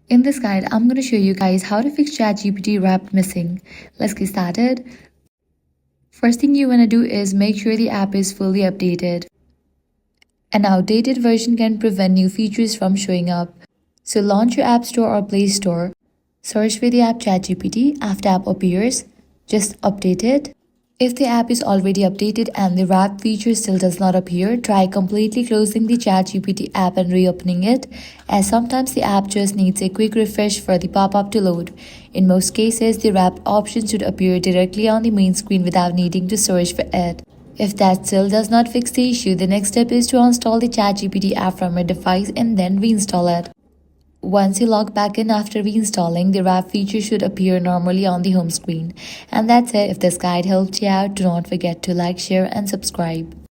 In this guide, I'm going to show you guys how to fix ChatGPT Wrapped missing. Let's get started. First thing you want to do is make sure the app is fully updated. An outdated version can prevent new features from showing up. So launch your App Store or Play Store. Search for the app ChatGPT. After app appears, just update it. If the app is already updated and the wrap feature still does not appear, try completely closing the ChatGPT app and reopening it, as sometimes the app just needs a quick refresh for the pop-up to load. In most cases, the wrap option should appear directly on the main screen without needing to search for it. If that still does not fix the issue, the next step is to uninstall the ChatGPT app from your device and then reinstall it. Once you log back in after reinstalling, the wrap feature should appear normally on the home screen. And that's it. If this guide helped you out, do not forget to like, share, and subscribe.